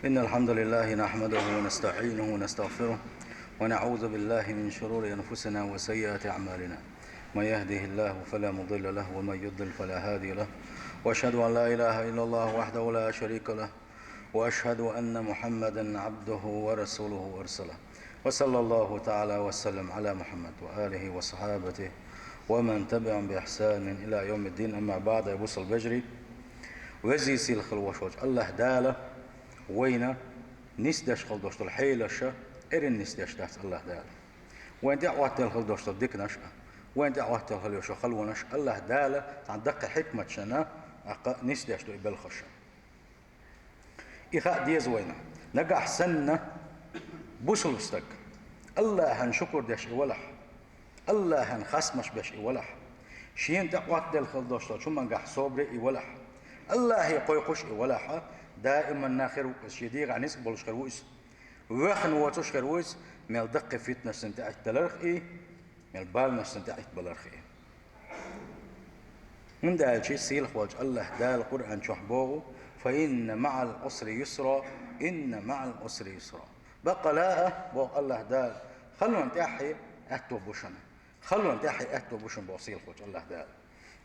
إن الحمد لله نحمده ونستعينه ونستغفره ونعوذ بالله من شرور أنفسنا وسيئات أعمالنا. من يهده الله فلا مضل له ومن يضلل فلا هادي له، وأشهد أن لا إله إلا الله وحده لا شريك له، وأشهد أن محمدا عبده ورسوله أرسله. وصلى الله تعالى وسلم على محمد وآله وصحابته ومن تبعهم بإحسان إلى يوم الدين. أما بعد، أبو البجري وزي سيل خلوشوج الله داله وين نسدش خلدوشت الحيلشة إرن نسدش تحت الله داله وين دعوات الخلدوشت الدكنش وين دعوات الخلوش خلونش الله داله تعدق حكمة شنا نسدش تو بالخش إخاء ديز وين نجح سنة بوصلستك الله هنشكر دش ولح الله هنخصمش بش ولح شين دعوات الخلدوشت شو من جح صبري ولح الله يقويقش ولح دائما ناخر شديق عنيس بولش خرويس وخن واتوش خرويس مال دق فتنة سنتاعت تلرخي مال بالنا سنتاعت بلرخي من دال شيء سيل خواج الله دال القرآن شحبوه فإن مع العسر يسرا إن مع العسر يسرا بقى لا بو الله دال خلوا انتحي أتو بوشن خلوا انتحي أتو بوشن بو سيل خواج الله دال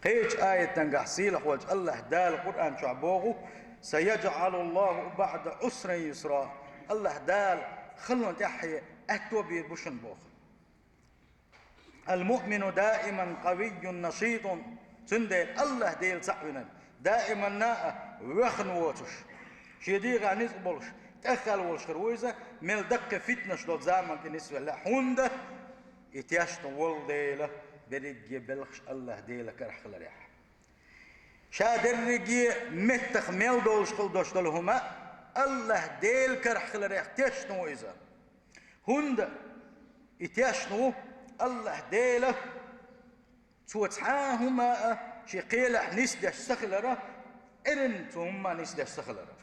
قيش آية تنقح سيل خواج الله دال القرآن شحبوه سيجعل الله بعد عسر يسرا الله دال خلوا انتحي أتو بوشن بوخ المؤمن دائما قوي نشيط سندل الله ديل سعونا دائما ناء وخن ووتش شديغ عنيس بولش تأخل والش خرويزة مل دق فتنش دوت زامن كنسوة لا حونده يتياشت وول ديله بريجي بلخش الله ديله كرح خلريح شادر رجي متخ ميل دولش خلدوش دولهما الله ديل كرح خلريح تياشنو إذا هونده يتياشنو الله ديله توتحاهما شي قيلح نسدش سخلره إرن توهما نسدش سخلره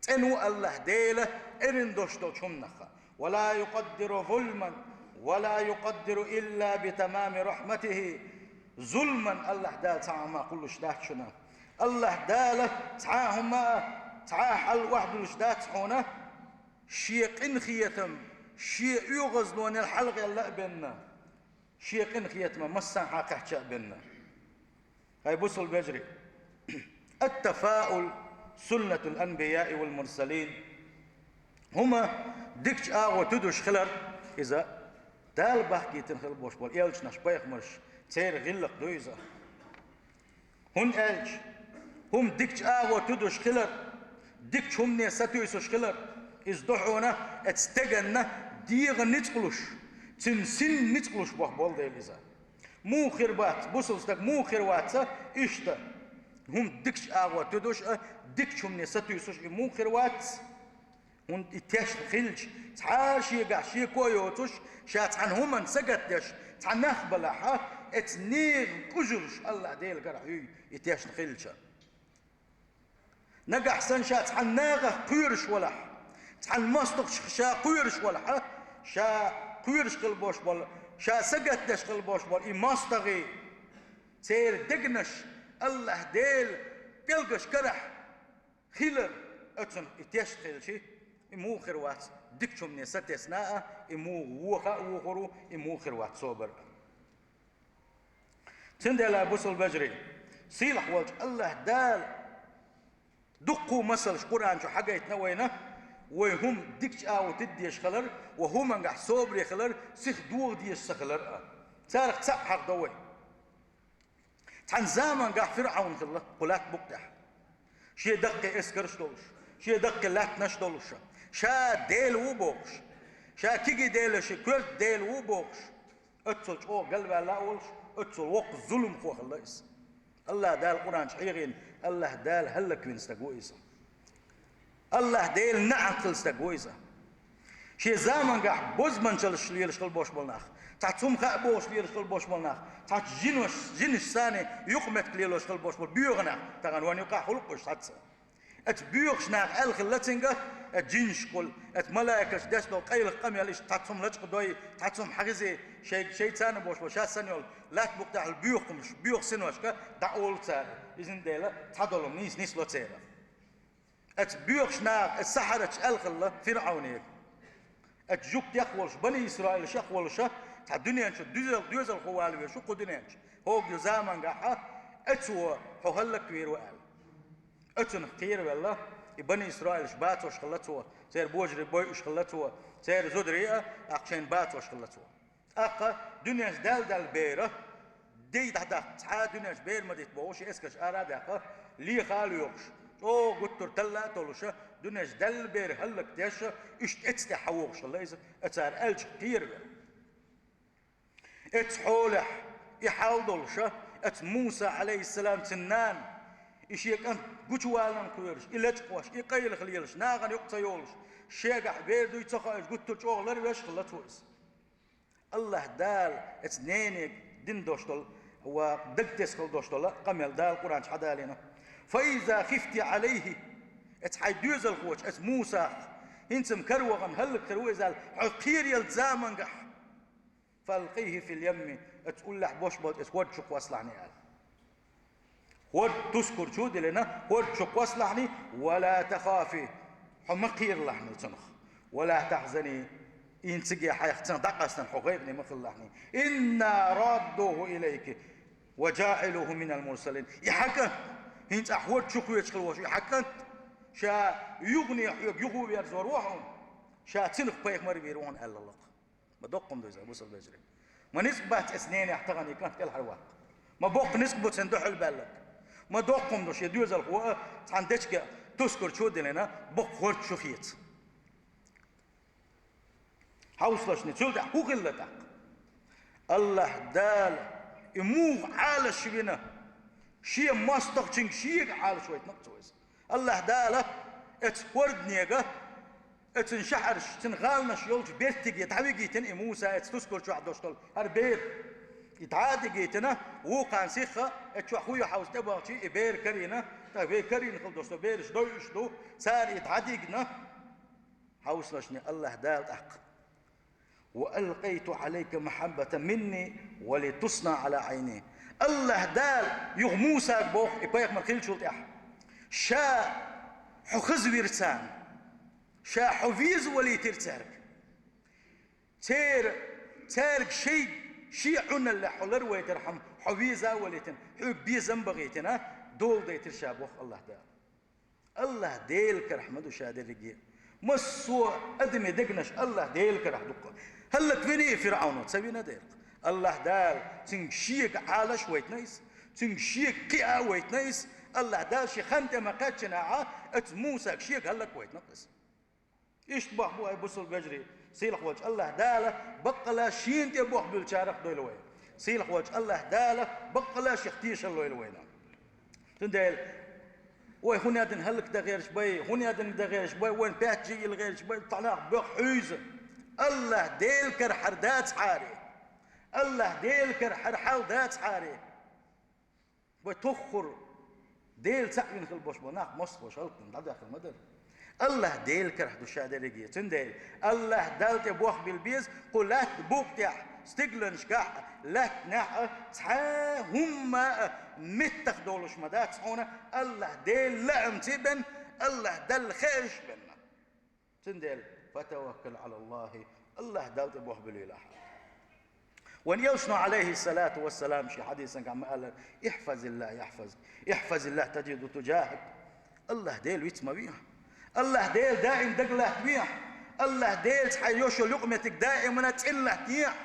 تنو الله ديله إرن دوشتو شمنخا ولا يقدر ظلما ولا يقدر إلا بتمام رحمته ظلما الله دال تعاما كل شدات شنا الله داله تعاهما تعاحل واحد الشدات حونا شيق انخيتم شيء يغزلون الحلق الله بيننا شيء انخيتم مسان حاقح بيننا هاي بوصل البجري التفاؤل سنة الأنبياء والمرسلين هما ديكش وتدوش خلر إذا دال بحكي تنخل بوش بول إلش نشبايخ مرش تير غلق دويزة هن إلش هم ديكش وتدوش خلر ديكش هم نيساتويسوش خلر إزدحونا اتستغننا ديغ نتقلوش تنسين نتقلوش بوح بول ديليزا مو خربات بوصلستك مو خرواتسا إشتا هم ديكش وتدوش ديكش هم نيساتويسوش مو خروات هون إتياش خلج تعال شي قاع شي كويوتوش شات عن هما سقتش تعناخ بلاحة اتنيغ كجرش الله ديل قرعي إتياش خلج نقع سن شات عناغ قيرش ولح تعن مصدق شا قيرش ولح شا قيرش قلبوش بول شا سقتش قلبوش بول إي مصدغي تير دقنش الله ديل قلقش كرح خيلر اتن إتياش خلشي إمو خروات دكتم من ستسناء إمو وخا وخرو إمو خروات صوبر تندل بوصل البجري سيلح والج الله دال دقوا مسل قرآن شو حاجة يتنوينا وهم دكش تديش خلر وهم انقح صوبري خلر سيخ دوغ ديش سخلر تارك تسبحق دوي تحن زامن قح فرعون خلر قلات بقتح شي دقي اسكرش دولش شي دقي لات نش دولش شا ديل وبوغش شا كيجي ديلش كل ديل وبوغش اتسلش او قلبه لا اولش اتسل وق ظلم خوخ الله يس الله دال قرآن شحيغين الله دال هلك من استقويسا الله ديل نعقل استقويسا شي زامن قاح بوزمن شلش ليلش قلبوش بالناخ تعتم خابوش ليلش قلبوش بالناخ تعت جنش ثاني يقمت ليلش قلبوش بال بيغنا تغن وان يقع خلقوش تعتس ات بيغش ناخ الخلتنغا ات جنش قل ات ملائكه دسلو قيل قمي ليش تعتم لچ قدوي تعتم حغزي شي ثاني بوش بشا سنيول لا تبقى البيغمش بيغ سنوشكا داول تا اذن ديلا تادولم نيس لو تيرا ات بيوخشنا السحرة الخلا فرعونيك ات جوك يخولش بني اسرائيل شخولش تا الدنيا نش دوزل خوالي شو قدنيش هو زمان قاحه اتو هلك كبير وقال اتن كثير والله بني اسرائيل شباتوا شخلتوا سير بوجري بوي شخلتوا سير زودريا عشان باتوا شخلتوا اقا دنيا دال بيره دي تحت تحا دنيا بير ما تبوش اسكش اراد اقا لي خالو يوكش او قطر تلا تولش دنيا دال بير هلك تيش اش اتستحوش الله يز اتار الش كثير اتحولح يحاولش ات موسى عليه السلام تنان إشيك أنت قتوالن كويرش إلا تقواش إقيل خليلش ناغن يقطع يولش شيقع بيردو يتخاش قلت تشوغ لريش خلتوز الله دال اتنينك دين دوشتل هو دقتس خل دوشتل قمل دال قرآن حدا لنا فإذا خفت عليه اتحيدوز الخوش ات موسى انتم كروغن هلك كروزال عقير يلزامن قح فالقيه في اليم اتقول لح بوش بوت اتود شق واصلعني قال ود تذكر شو دي لنا ود شق واصلعني ولا تخافي حمقير لحني تنخ ولا تحزني إن تجي حيختن دقستن حقيقني مثل لحني إنا رادوه إليك وجاعله من المرسلين يحكن هنت أحود شكو يشخلوش يحكن شا يغني يغو بيرزور روحهم شا تنخ بيك مري بيروحون ألا الله ما دوقهم دوزا بوصل بجري ما نسبات اسنين يحتغني كانت كل حرواق ما بوق نسبة سندوح البلد ما دوقهم دوش يدوز القوة عندك تذكر شو دلنا بوق خورت شخيت حوصلش نتشول دع هو غلتك الله دال يموغ على شبينا شيء ما استقشن شيء على شوية نقطوز الله دال اتورد نيجا اتنشحرش تنغالنش يولج بيرتك يتعبي جيتن موسى تذكر شو عدوشتل هربير يتعادي جيتنا وقع سيخة اتشو اخويا حاوز تبغى شيء بير كرينا تبي كرين خل دوستو بيرش دويش دو صار يتعادي جنا حوصلشني الله دال أحق وألقيت عليك محبة مني ولتصنع على عيني الله دال يغموسك بوخ إبايك مرخيل شلت أح شا حخز ويرسان شا حفيز ولي ترتارك تارك شيء عنا اللي حلر ويترحم حفيزة ولي تن حبيزا بغيتنا دول دي ترشابوخ الله دال الله ديل كرحمد وشادر رجيه مسوا أدمي دقنش الله ديل كرح دقه هلك فيني فرعون تسوينا ديل الله دال تنشيك عالش ويتنيس تنشيك كيا ويتنيس الله دال شي خنت ما قاتشنا ات موسى شيك هلك ويتنقص يشبه بو بوصل بجري سيلخ وجه الله دال بقلا شين تبوح بالشارق دويلوي سيلخ وجه الله دال بقلا شختيش اللويلوينا تنديل وي هنا دن هلك دا غير شوي هنا دن دا غير شوي وين بات جي الغير شوي طلع بحوز الله ديل كر حردات حاري الله ديل كر حرحل دات حاري وتخر ديل تعين خل بوش بناق مصبو شلطن داخل المدر الله ديل كر حدو شادريجي تنديل الله دالت بوخ بالبيز قلات بوقتح ستيغلنش كاح لا تنح تحا هم متخدولش مدات هنا الله ديل لعم تبن الله دل خيش بنا تنديل فتوكل على الله دالت بوخ بالإله وان يوشنو عليه الصلاة والسلام شي حديثا كما قال احفظ الله احفظ الله تجد تجاهك الله ديل ويتما بيها الله ديل دائم دقله بيها الله ديل تحيوشو لقمتك دائما تله تيح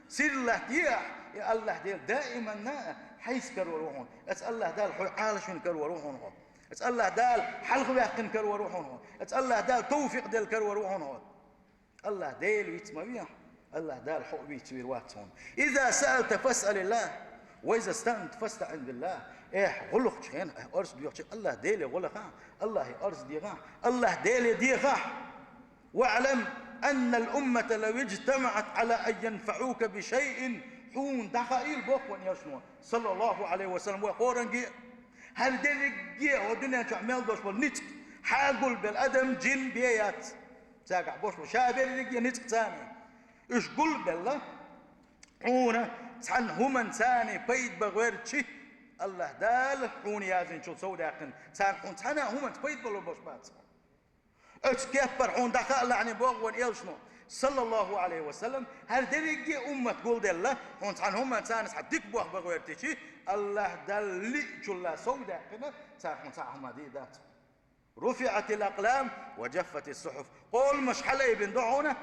سير الله تيح يا الله ديل دائما حيث كروا روحون اسال الله دال عالش كروا روحون اسال الله دال حلق بيحقن كروا روحون اسال الله دال توفيق ديل كروا روحون الله ديل ويتما بيها الله دال حقبي تبير واتهم إذا سألت فاسأل الله وإذا استعنت فاستعن بالله إيه غلق شين أرز بيوتش الله ديل غلق الله أرز ديغا الله ديل ديغا واعلم أن الأمة لو اجتمعت على أن ينفعوك بشيء حون دخائل بوخ يشنو صلى الله عليه وسلم وقورنجي هل ديرجي ودنيا تعمل دوش بالنتق حاقل بالأدم جن بيات ساقع بوش شابر رجي نتق ثاني إيش قل بالله حونا تحن هم ثاني بيد بغير شيء الله دال حون يازن شو سوداقن تحن حون تحنا هم بيد بالله بوش بات أتكبر حون دخل يعني بوغ إلشنو صلى الله عليه وسلم هل درجة أمة قول دلله هون عن هم إنسان حدك بوه بغيرتشي الله دل جل سودا كنا ساهم ساهم دي ذات رفعت الأقلام وجفت الصحف قول مش حلا ابن دعونا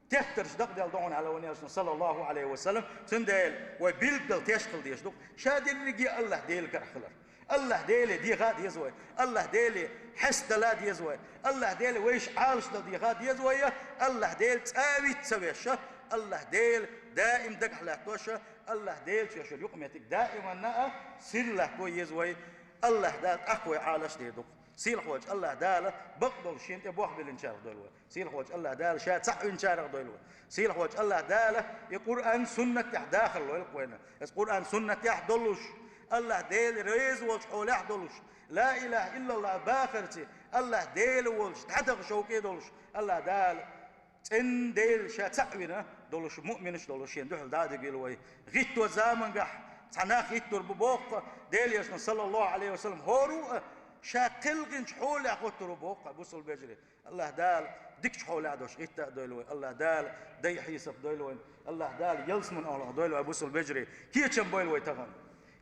تهترش دق دل دعونا على ونيا صلى الله عليه وسلم تندل وبيلقل تشقل ديش دق شاد الرجي الله ديل كرخلر الله ديل دي غاد يزوي الله ديل حس دلاد يزوي الله ديل ويش عالش دي غاد يزوي الله ديل تساوي تسويشه الله ديل دائم دق حلاكوشه الله ديل شو يقمتك دائما نا سر له كو يزوي الله دال اقوى عالش دي دق سيل خوج الله دال بقدل شين تبوح بالانشار دولوا سيل خوج الله دال شات صح انشار دولوا سيل خوج الله دال القران سنه داخل القوينا القران سنه يحدلش الله ديل ريز والش حول يحدلش لا اله الا الله باخرتي الله ديل والش تحدق شوكي دولش الله دال ان ديل شات صعبنا دولش مؤمنش دولش يندحل دادق يلوي غيتو زامن قح تناخ غيتو ببوق ديل يسن صلى الله عليه وسلم هورو شاقل غنش حول ياخذ بوق بوصل بجري الله دال ديك حول عدوش غيتا دولوي الله دال دي حيسب دولوي الله دال يلسمن الله دولوي بوصل بجري كي تشم بويلوي تغن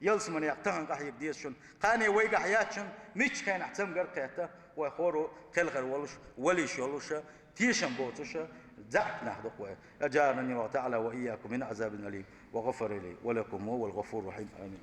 يلسمن يقتهن قح يبديشن قاني ويق حياتشن مش كان احتم قرقيته ويخورو كلغر ولش وليش يولش تيشن بوتش زعت نحدق أجارني الله تعالى وإياكم من عذاب أليم وغفر لي ولكم هو الغفور الرحيم آمين.